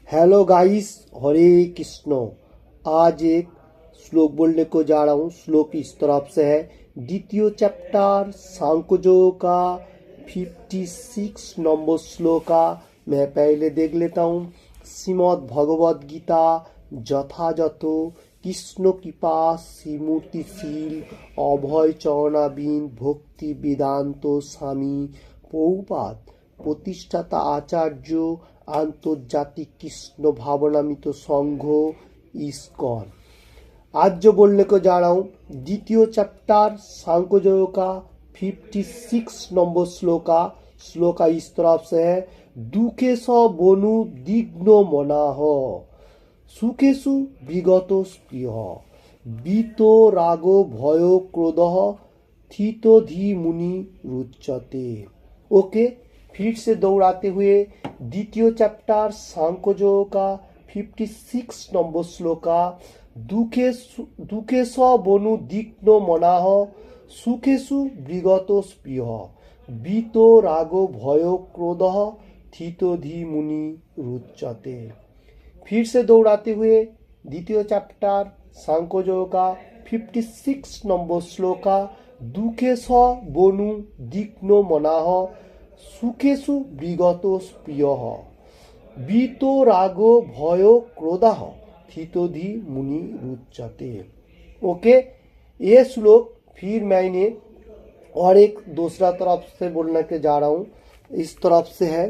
Hello guys, हरे कृष्ण। आज एक श्लोक बोलने को जा रहा हूँ। श्लोक इस तरफ से है, द्वितीय चैप्टर सांख्ययोग का 56 नंबर श्लोक का मैं पहले देख लेता हूँ। श्रीमद् भगवद गीता যথাযথ কৃষ্ণ কৃপা শ্রীমূর্তিশীল অভয় চরণাবিন ভক্তি বেদান্ত স্বামী পৌপাদ প্রতিষ্ঠাতা আচার্য आंतर्जातिक कृष्ण भावनामित संघ इस्कॉन। आज जो बोलने को जा रहा हूँ, द्वितीय चैप्टर सांख्ययोग का 56 नंबर श्लोक इस तरफ से है, दुखेश बनु दिग्नो मनाह सुखेशु विगत स्प्रिय बीतो रागो भयो क्रोध थितो धी मुनि रुच्यते। ओके, फिर से दौड़ाते हुए द्वितीय चैप्टर सांख्ययोग का 56 नंबर श्लोक, दुखेश बनु दिग्नो मनाह सुखेशु विगत स्प्रिय बीतो रागो भयो क्रोध थितो धी मुनि रुच्यते। फिर से दौड़ाते हुए द्वितीय चैप्टर सांख्ययोग का 56 नंबर श्लोक, दुखेश बनु दिग्नो मनाह सुखेशु विगत स्प्रिय बीतो रागो भयो क्रोध थितो धी मुनि रुच्यते। ओके, ये श्लोक फिर मैंने और एक दूसरा तरफ से बोलने के जा रहा हूँ। इस तरफ से है,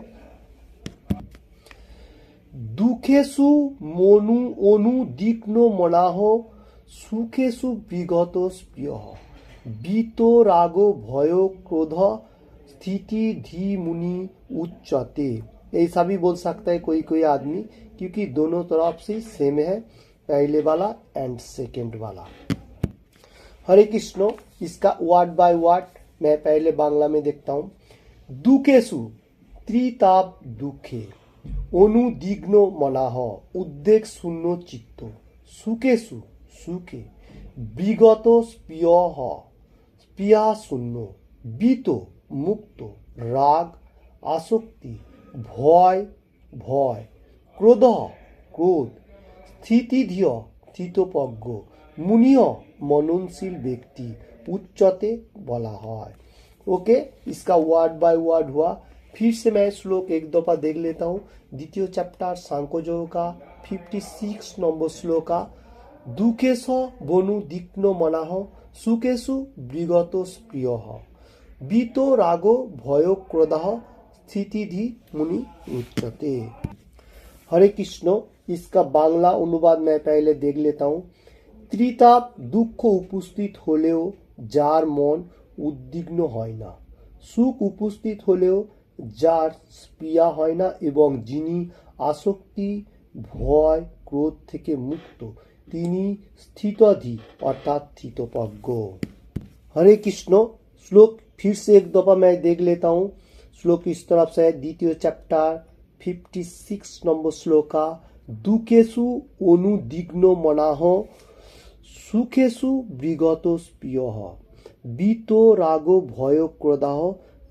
दुखेशु मोनु ओनु दिग्नो मनाह सुखेशु विगत स्प्रिय बीतो रागो भयो क्रोध स्थिति धी मुनि उच्चते। ऐसा भी बोल सकता है कोई कोई आदमी, क्योंकि दोनों तरफ से सेम है, पहले वाला एंड सेकंड वाला। हरे कृष्ण। इसका वर्ड बाय वर्ड मैं पहले बांग्ला में देखता हूँ। दुखेशु त्रिताप दुखे अनुदिग्नो मनाह उद्वेग शून्य चित्त सुखेशु सुखे विगत स्प्रिय स्प्रिया शून्य बीतो मुक्त राग आसक्ति भय भय क्रोध क्रोध स्थितिधिय स्थितोपज्ञ मुनिय मननशील व्यक्ति उच्चते बोला है। ओके, इसका वर्ड बाय वर्ड हुआ। फिर से मैं श्लोक एक दफा देख लेता हूँ। द्वितीय चैप्टर सांख्ययोग का 56 नंबर श्लोक, दुखेश बनु दिग्नो मनाह सुखेशु विगत स्प्रिय बीतो रागो भयो क्रोध स्थितिधि मुनि उच्चते। हरे कृष्ण। इसका बांग्ला अनुवाद मैं पहले देख लेता हूँ। त्रिताप दुख उपस्थित होलेও जार मन उद्विग्न হয় না, सुख उपस्थित होलेও जार स्प्रिया হয় না এবং যিনি আসক্তি ভয় ক্রোধ থেকে মুক্ত তিনি স্থিতধি অর্থাৎ স্থিতপ্রজ্ঞ। हरे कृष्ण। श्लोक फिर से एक दफा मैं देख लेता हूँ। श्लोक इस तरफ से है, द्वितीय चैप्टर 56 नंबर श्लोक, दुखेशु अनुदिग्नो मनाह सुखेशु विगत स्प्रिय बीतो रागो भयो क्रोध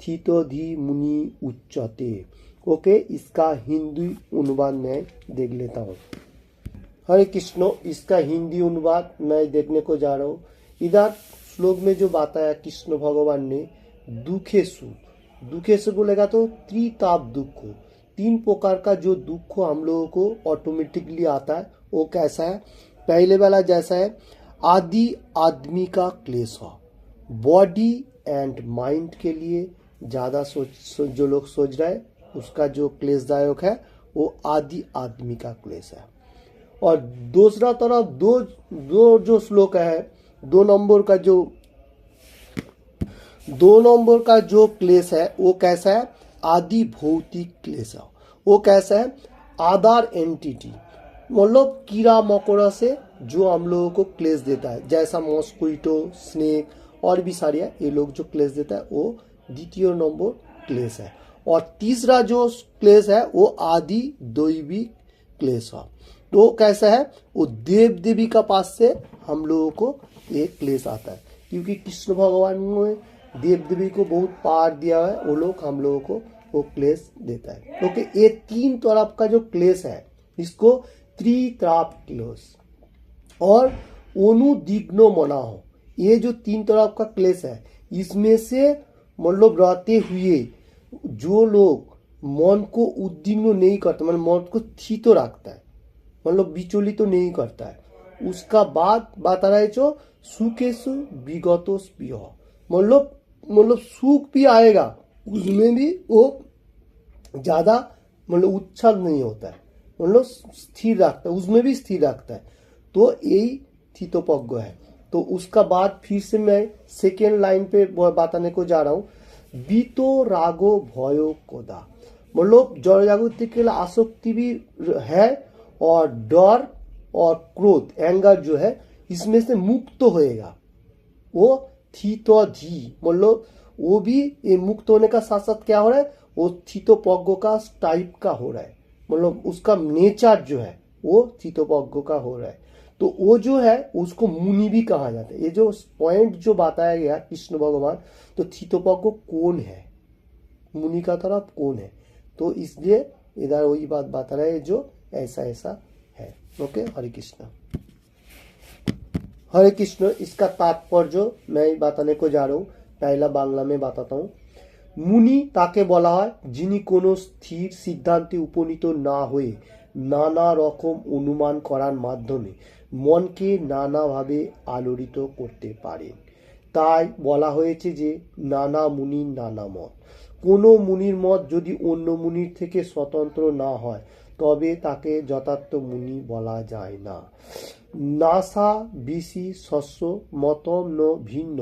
थितो धी मुनि उच्चते। ओके, इसका हिंदी अनुवाद मैं देख लेता हूँ। हरे कृष्ण। इसका हिंदी अनुवाद मैं देखने को जा रहा हूँ। इधर श्लोक में जो बताया कृष्ण भगवान ने, दुखेशु दुखेशु बोलेगा तो त्रिताप दुख, तीन प्रकार का जो दुख हम लोगों को ऑटोमेटिकली आता है, वो कैसा है? पहले वाला जैसा है, आदि आदमी का क्लेश हो, बॉडी एंड माइंड के लिए ज़्यादा जो लोग सोच रहे हैं उसका जो क्लेशदायक है वो आदि आदमी का क्लेश है। और दूसरा तरफ दो जो श्लोक है, दो नंबर का जो क्लेश है वो कैसा है? आदि भौतिक क्लेश है। वो कैसा है? आधार एंटिटी, मतलब कीड़ा मकोड़ा से जो हम लोगों को क्लेश देता है, जैसा मॉस्क्विटो स्नेक और भी सारे है, ये लोग जो क्लेश देता है वो द्वितीय नंबर क्लेश है। और तीसरा जो क्लेश है वो आदि दैविक क्लेश है। तो कैसा है? वो देव देवी का पास से हम लोगों को एक क्लेश आता है, क्योंकि कृष्ण भगवान ने देव देवी को बहुत पार दिया है, वो लोग हम लोगों को वो क्लेश देता है। क्योंकि ये तीन तरफ का जो क्लेश है इसको त्रित्राप क्लेश। और अनुदिग्नो मना हो, ये जो 3 तरफ का क्लेश है, इसमें से मतलब रहते हुए जो लोग मन को उद्विग्न नहीं करता, मतलब मन को स्थित रखता है, मतलब विचलित तो नहीं करता है, उसका बाद बता रहा है जो सुखेशु विगतो स्पृह, मतलब सुख भी आएगा, उसमें भी वो ज्यादा मतलब उच्छल नहीं होता है, मतलब स्थिर रखता है, उसमें भी स्थिर रखता है। तो यही स्थितोपज्ञ है। तो उसका बाद फिर से मैं सेकेंड लाइन पे बताने को जा रहा हूँ। बीतो रागो भयो कोदा, मतलब जड़ जागृति के लिए आसक्ति भी है, और डर और क्रोध एंगर जो है इसमें से मुक्त होएगा, वो थीतो धी, मतलब वो भी ये मुक्त होने का साथ साथ क्या हो रहा है, वो थीतोपज्ञ का टाइप का हो रहा है, मतलब उसका नेचर जो है वो थीतोपज्ञ का हो रहा है। तो वो जो है उसको मुनि भी कहा जाता है। ये जो पॉइंट जो बताया गया कृष्ण भगवान, तो थीतोपज्ञ कौन है, मुनि का तरफ कौन है, तो इसलिए इधर वही बात बता रहा है जो ऐसा ऐसा है। ओके, हरे कृष्ण। हरे कृष्ण। इसका तात्पर्य जो मैं बताने को जा रहा हूँ, पहला बांग्ला में बताता हूँ। মুনি তাকে বলা হয় যিনি কোনো স্থির সিদ্ধান্তে উপনীত না হয়ে নানা রকম অনুমান করার মাধ্যমে মনকে নানাভাবে আলোড়িত করতে পারেন। তাই বলা হয়েছে যে নানা মুনির নানা মত। কোনো মুনির মত যদি অন্য মুনির থেকে স্বতন্ত্র না হয় তবে তাকে যথার্থ মুনি বলা যায় না। নাসা বিসি শস্য মতম ন ভিন্ন।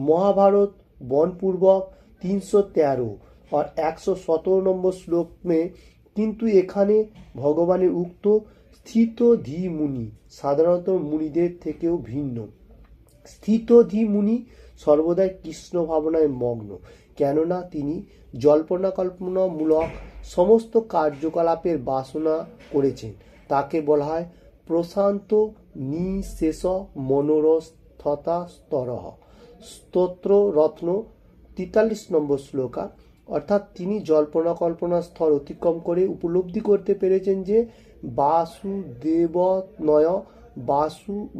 महाभारत वनपूर्वक 313 और 117 नंबर श्लोक में किंतु एखाने भगवाনের उक्त স্থিত ধী মুনি সাধারণত মুনিদের থেকেও ভিন্ন। স্থিত ধী মুনি সর্বদাই কৃষ্ণ ভাবনায় মগ্ন, কেননা তিনি জল্পনা কল্পনামূলক সমস্ত কার্যকলাপের বাসনা করেছেন। তাকে বলা হয় প্রশান্ত নিঃশেষ মনোরস তথা স্তরহ। স্তোत्र रत्न 43 নম্বর শ্লোকা। অর্থাৎ তিনি জল্পনা কল্পনা স্তর অতিক্রম করে উপলব্ধি করতে পেরেছেন যে বাসুদেবনয়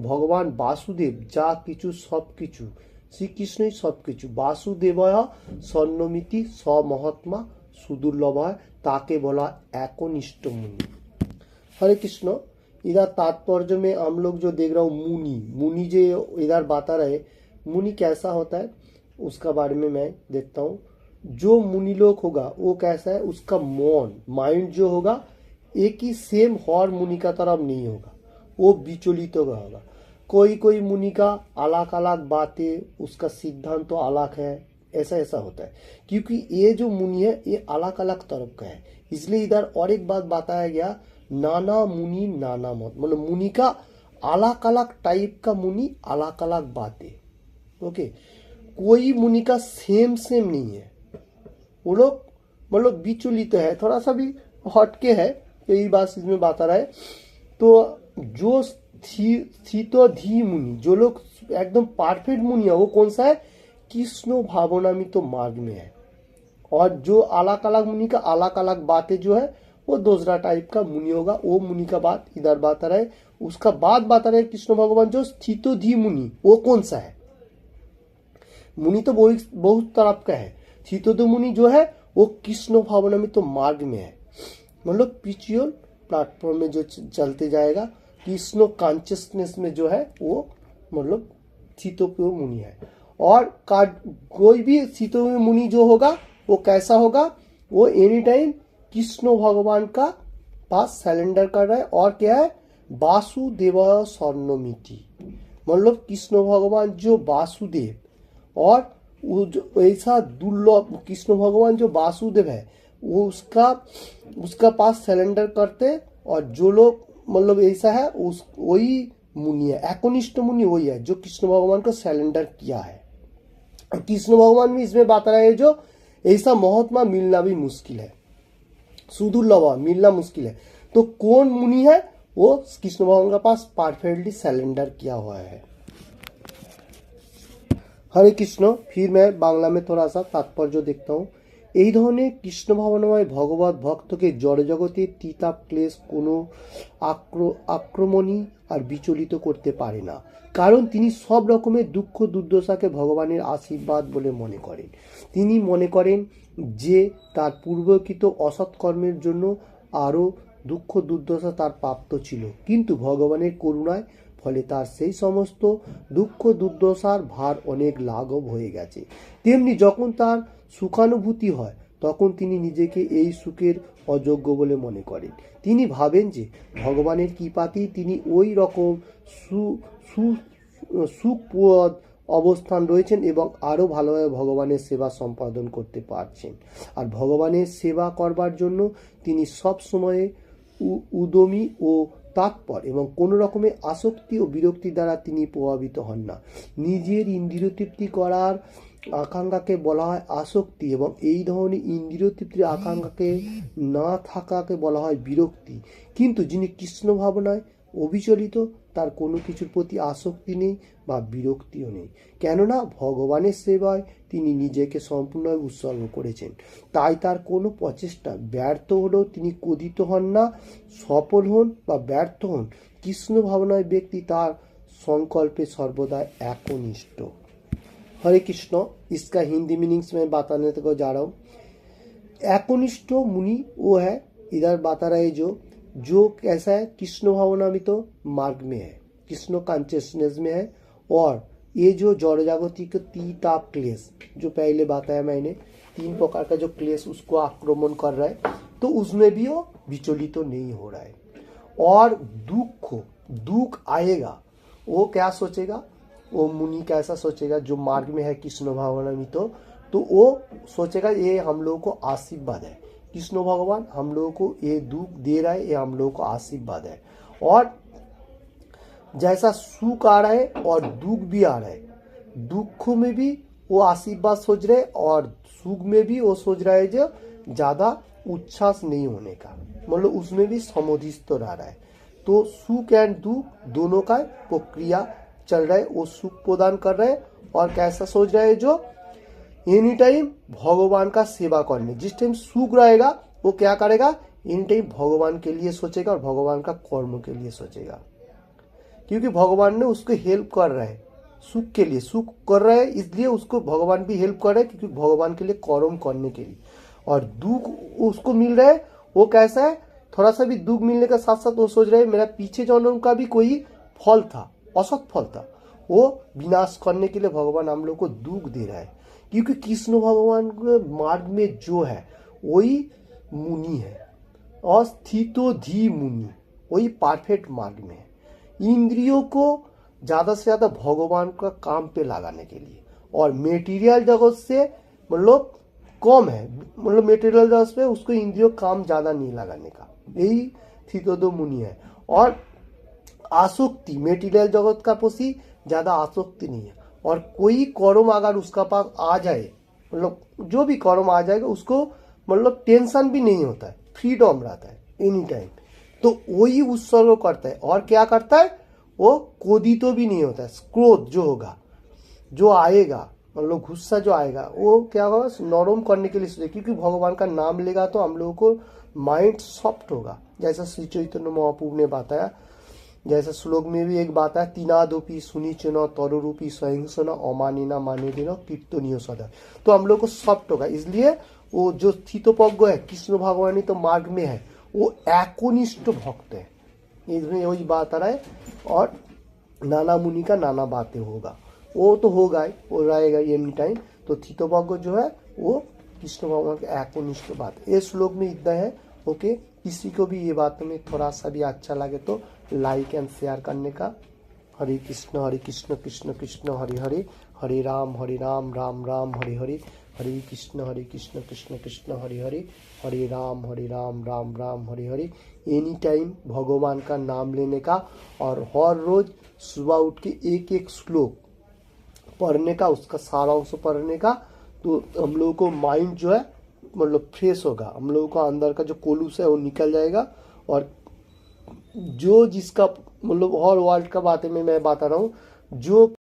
ভগবান বাসুদেব যা কিছু সব কিছু, শ্রীকৃষ্ণই সব কিছু। বাসুদেবয় স্বর্ণমিতি স্বমহাত্মা सुदुर्लभ है, ताके बोला एकनिष्ठ मुनि। हरे कृष्ण। इधर तात्पर्य में हम लोग जो देख रहा हूँ मुनि जो इधर बता रहे, मुनि कैसा होता है उसका बारे में मैं देखता हूँ। जो मुनि लोग होगा वो कैसा है, उसका माइंड जो होगा एक ही सेम हर मुनि का तरफ नहीं होगा, वो विचलित होगा। कोई कोई मुनि का अलग अलग बातें, उसका सिद्धांत तो अलग है, ऐसा ऐसा होता है। क्योंकि ये जो मुनि है ये अलग अलग तरफ का है, इसलिए इधर और एक बात बताया गया, नाना मुनि नाना मत, मतलब मुनि का अलग अलग टाइप का मुनि, अलग अलग बातें। ओके, कोई मुनि का सेम नहीं है, वो लोग मतलब विचलित है, थोड़ा सा भी हटके है, यही बात इसमें बता रहा है। तो जो स्थितोधि मुनि, जो लोग एकदम परफेक्ट मुनि है, वो कौन सा है, कृष्ण भावनामित तो मार्ग में है। और जो अलग अलग मुनि का अलग अलग बातें जो है वो दूसरा टाइप का मुनि होगा, वो मुनि का बात इधर बता रहे। उसका बाद बता रहे कृष्ण भगवान जो स्थितोधि मुनि, वो कौन सा है। मुनि तो बहुत तरफ का है, स्थितोधि मुनि जो है वो कृष्ण भावनामित तो मार्ग में है, मतलब स्पिरिचुअल प्लेटफॉर्म में जो चलते जाएगा, कृष्ण कॉन्शियसनेस में जो है वो मतलब स्थितोधि मुनि है। और कोई भी स्थितोधि मुनि जो होगा वो कैसा होगा, वो एनी टाइम कृष्ण भगवान का पास सरेंडर कर रहा है। और क्या है, वासुदेव स्वर्णमिति, मतलब कृष्ण भगवान जो वासुदेव, और ऐसा दुर्लभ कृष्ण भगवान जो वासुदेव है वो उसका पास सरेंडर करते। और जो लोग मतलब ऐसा है वही मुनि है, एकनिष्ठ मुनि वही है जो कृष्ण भगवान को सरेंडर किया है। कृष्ण भगवान भी इसमें बता रहे हैं जो ऐसा महात्मा मिलना भी मुश्किल है, सुदुर्लभ मिलना मुश्किल है। तो कौन मुनि है, वो कृष्ण भगवान के पास परफेक्टली सरेंडर किया हुआ है। हरे कृष्ण। फिर मैं बांग्ला में थोड़ा सा तात्पर्य देखता हूँ। এই ধরনের কৃষ্ণ ভাবনাময় ভগবত ভক্তকে জড়জগতের তিতাপ ক্লেশ কোনো আক্রমণই আর বিচলিত করতে পারে না, কারণ তিনি সব রকমের দুঃখ দুর্দশাকে ভগবানের আশীর্বাদ বলে মনে করেন। তিনি মনে করেন যে তার পূর্বকৃত অসৎকর্মের জন্য আরও দুঃখ দুর্দশা তার প্রাপ্ত ছিল, কিন্তু ভগবানের করুণায় ফলে তার সেই সমস্ত দুঃখ দুর্দশার ভার অনেক লাঘব হয়ে গেছে। তেমনি যখন তার সুখানুভূতি হয় তখন তিনি নিজেকে এই সুখের অযোগ্য বলে মনে করেন। তিনি ভাবেন যে ভগবানের কৃপাতেই তিনি ওই রকম সুখপ্রদ অবস্থান রয়েছেন এবং আরও ভালোভাবে ভগবানের সেবা সম্পাদন করতে পারছেন। আর ভগবানের সেবা করবার জন্য তিনি সব সময়ে উদ্যমী ও তৎপর এবং কোনো রকমের আসক্তি ও বিরক্তি দ্বারা তিনি প্রভাবিত হন না। নিজের ইন্দ্রিয় তৃপ্তি করার আকাঙ্ক্ষাকে বলা হয় আসক্তি এবং এই ধরনের ইন্দ্রিয় তৃপ্তির আকাঙ্ক্ষাকে না থাকাকে বলা হয় বিরক্তি। কিন্তু যিনি কৃষ্ণ ভাবনায় অবিচলিত, তার কোনো কিছুর প্রতি আসক্তি নেই বা বিরক্তিও নেই, কেননা ভগবানের সেবায় তিনি নিজেকে সম্পূর্ণভাবে উৎসর্গ করেছেন। তাই তার কোনো প্রচেষ্টা ব্যর্থ হলেও তিনি ক্রোধিত হন না। সফল হন বা ব্যর্থ হন, কৃষ্ণ ভাবনায় ব্যক্তি তার संकल्पे सर्वदा एकनिष्ठ। हरे कृष्ण। इसका हिंदी मीनिंग्स में बताने को जा रहा हूँ। एकनिष्ठ मुनि वो है, इधर बता रहे जो कैसा है, कृष्ण भावनामित मार्ग में है, कृष्ण कॉन्शियसनेस में है। और ये जो जड़ जागतिक तीताप क्लेश जो पहले बताया मैंने, 3 प्रकार का जो क्लेश उसको आक्रमण कर रहा है, तो उसमें भी वो विचलित तो नहीं हो रहा है। और दुख आएगा, वो क्या सोचेगा, वो मुनि कैसा सोचेगा जो मार्ग में है कृष्ण भावनामित, तो वो सोचेगा ये हम लोगों को आशीर्वाद है, कृष्ण भगवान हम लोगों को ये दुख दे रहा है, ये हम लोगों को आशीर्वाद है। और जैसा सुख आ रहा है और दुख भी आ रहा है, दुख में भी वो आशीर्वाद सोच रहे और सुख में भी वो सोच रहा है जो ज्यादा उच्छ्वास नहीं होने का, मतलब उसमें भी समोधिस्थ रह रहा है। तो सुख एंड दुख दोनों का प्रक्रिया चल रहा है, वो सुख प्रदान कर रहे हैं। और कैसा सोच रहा है जो एनी टाइम भगवान का सेवा करने, जिस टाइम सुख रहेगा वो क्या करेगा, एनी टाइम भगवान के लिए सोचेगा और भगवान का कर्म के लिए सोचेगा, क्योंकि भगवान ने उसको हेल्प कर रहा है, सुख के लिए सुख कर रहा है, इसलिए उसको भगवान भी हेल्प कर रहे हैं, क्योंकि भगवान के लिए कर्म करने के लिए। और दुख उसको मिल रहा है, वो कैसा है, थोड़ा सा भी दुख मिलने के साथ साथ वो सोच रहे हैं मेरा पीछे जन्म का भी कोई फल था, असत फल था, वो विनाश करने के लिए भगवान हम लोग को दुख दे रहा है। क्योंकि कृष्ण भगवान के मार्ग में जो है वही मुनि है, अस्थितोधि मुनि, वही परफेक्ट मार्ग में है। इंद्रियों को ज्यादा से ज्यादा भगवान का काम पे लगाने के लिए, और मेटीरियल जगत से मतलब कम है, मतलब मेटीरियल जगत पे उसको इंद्रियों काम ज्यादा नहीं लगाने का, यही स्थितोधि मुनि है। और आसक्ति मेटीरियल जगत का प्रति ज्यादा आसक्ति नहीं है। और कोई कर्म अगर उसका पास आ जाए, मतलब जो भी कर्म आ जाएगा उसको मतलब टेंशन भी नहीं होता है, फ्रीडम रहता है एनी टाइम, तो वही उत्सर्ग करता है। और क्या करता है, वो क्रोधित तो भी नहीं होता है। क्रोध जो होगा, जो आएगा, मतलब गुस्सा जो आएगा, वो क्या होगा, नरम करने के लिए सोचे, क्योंकि भगवान का नाम लेगा तो हम लोगों को माइंड सॉफ्ट होगा। जैसा श्री चैतन्य महाप्रभु ने बताया, जैसे श्लोक में भी एक बात है, तीनादोपी सुनिचन तरुरूपी सहिंसन अमानिना माने देना कीर्तनीय सदा, तो हम लोग को सॉफ्ट होगा। इसलिए वो जो स्थितोपज्ञ है, कृष्ण भगवान तो मार्ग में है, वो एकनिष्ठ भक्त है, इसमें वही बात आ रहा है। और नाना मुनि का नाना बातें होगा, वो तो होगा ही, वो रहेगा एनी टाइम। तो स्थितोपज्ञ जो है वो कृष्ण भगवान के एकनिष्ठ बात है। इस श्लोक में इतना है। ओके, किसी को भी ये बात में थोड़ा सा भी अच्छा लगे तो लाइक एंड शेयर करने का। हरे कृष्ण कृष्ण कृष्ण हरे हरे, हरे राम राम राम हरे हरे, हरे कृष्ण कृष्ण कृष्ण हरे हरे, हरे राम राम राम हरे हरे। एनी टाइम भगवान का नाम लेने का, और हर रोज सुबह उठ के एक एक श्लोक पढ़ने का, उसका सारांश पढ़ने का, तो हम लोगों को माइंड जो है मतलब फ्रेश होगा, हम लोगों का अंदर का जो कोलूस है वो निकल जाएगा। और जो जिसका मतलब हर वर्ल्ड का बातें में मैं बता रहा हूँ, जो